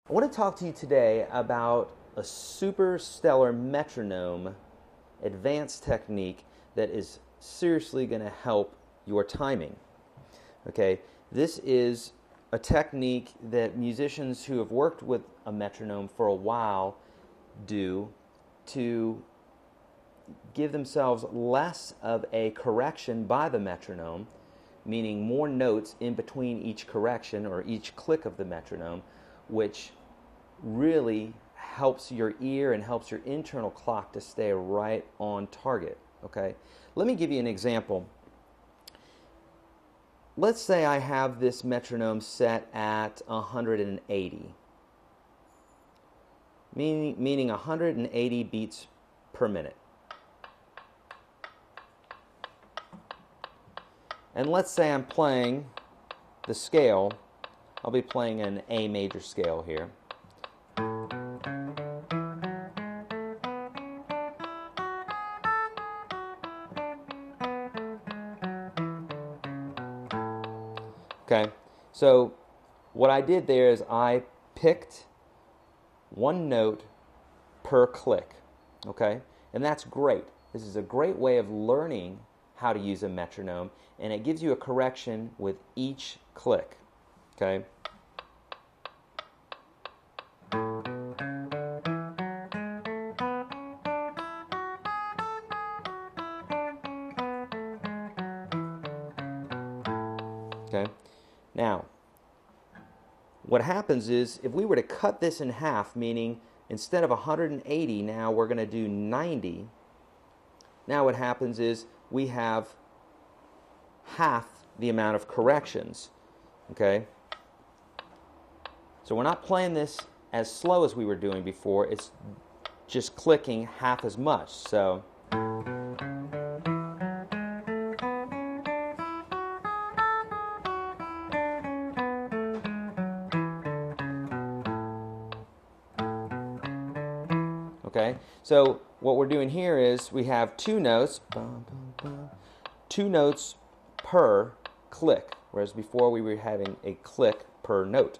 I want to talk to you today about a super stellar metronome advanced technique that is seriously going to help your timing. Okay, this is a technique that musicians who have worked with a metronome for a while do to give themselves less of a correction by the metronome, meaning more notes in between each correction or each click of the metronome, which really helps your ear and helps your internal clock to stay right on target. Okay, let me give you an example. Let's say I have this metronome set at 180, meaning 180 beats per minute. And let's say I'm playing the scale. I'll be playing an A major scale here. Okay, so what I did there is I picked one note per click, okay? And that's great. This is a great way of learning how to use a metronome, and it gives you a correction with each click, okay? Okay. Now, what happens is if we were to cut this in half, meaning instead of 180, now we're going to do 90. Now what happens is we have half the amount of corrections. Okay? So we're not playing this as slow as we were doing before. It's just clicking half as much. So okay, so what we're doing here is we have two notes per click, whereas before we were having a click per note.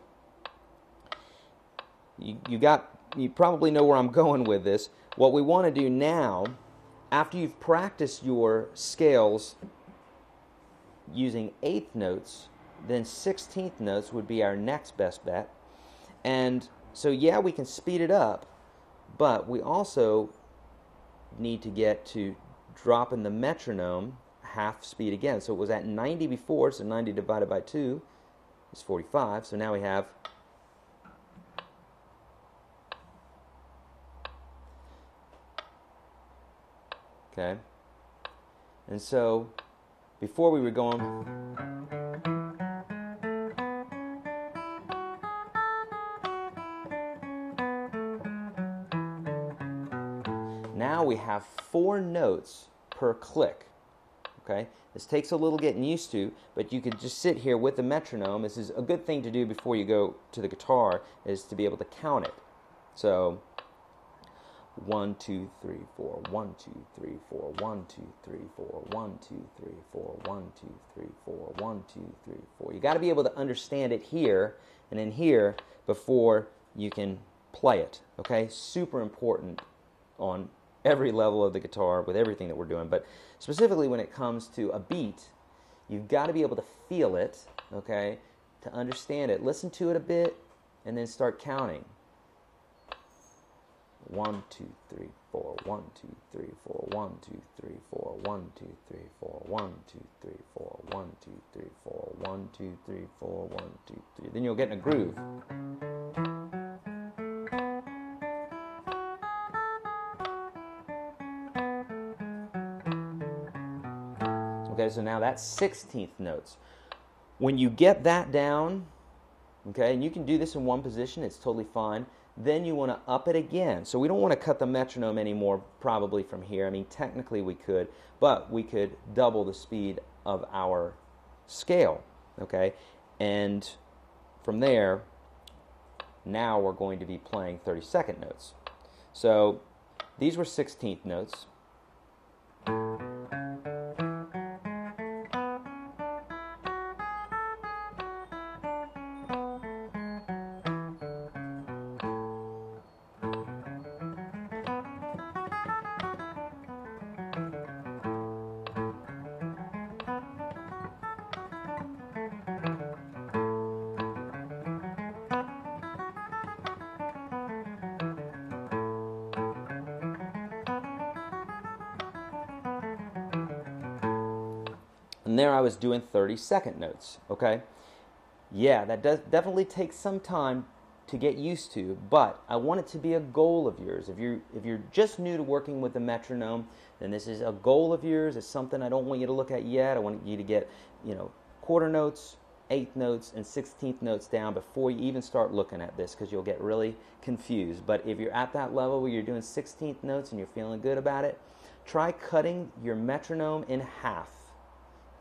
You probably know where I'm going with this. What we want to do now, after you've practiced your scales using eighth notes, then 16th notes would be our next best bet. And so yeah, we can speed it up, but we also need to get to dropping the metronome half speed again. So it was at 90 before, so 90 divided by 2 is 45. So now we have okay. And so before we were going now we have 4 notes per click. Okay? This takes a little getting used to, but you could just sit here with the metronome. This is a good thing to do before you go to the guitar, is to be able to count it. So 1, 2, 3, 4, 1, 2, 3, 4, 1, 2, 3, 4, 1, 2, 3, 4, 1, 2, 3, 4, 1, 2, 3, 4. You got to be able to understand it here and in here before you can play it. Okay? Super important on every level of the guitar with everything that we're doing, but specifically when it comes to a beat, you've got to be able to feel it, okay, to understand it. Listen to it a bit and then start counting. 1, 2, 3, 4, 1, 2, 3, 4, 1, 2, 3, 4, 1, 2, 3, 4, 1, 2, 3, 4, 1, 2, 3, 4, 1, 2, 3, 4, 1, 2, 3. Then you'll get in a groove. Okay, so now that's 16th notes. When you get that down, okay, and you can do this in one position, it's totally fine, then you want to up it again. So we don't want to cut the metronome anymore probably from here. I mean, technically we could, but we could double the speed of our scale, okay? And from there, now we're going to be playing 32nd notes. So these were 16th notes. And there I was doing 30-second notes, okay? Yeah, that does definitely take some time to get used to, but I want it to be a goal of yours. If you're just new to working with the metronome, then this is a goal of yours. It's something I don't want you to look at yet. I want you to get, quarter notes, eighth notes, and 16th notes down before you even start looking at this, because you'll get really confused. But if you're at that level where you're doing 16th notes and you're feeling good about it, try cutting your metronome in half.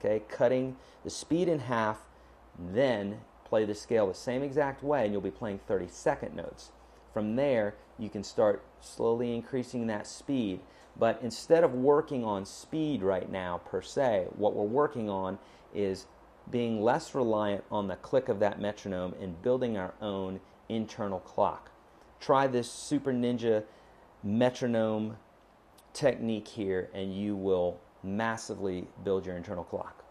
Okay, cutting the speed in half, then play the scale the same exact way, and you'll be playing 30-second notes. From there, you can start slowly increasing that speed. But instead of working on speed right now, per se, what we're working on is being less reliant on the click of that metronome and building our own internal clock. Try this Super Ninja metronome technique here, and you will massively build your internal clock.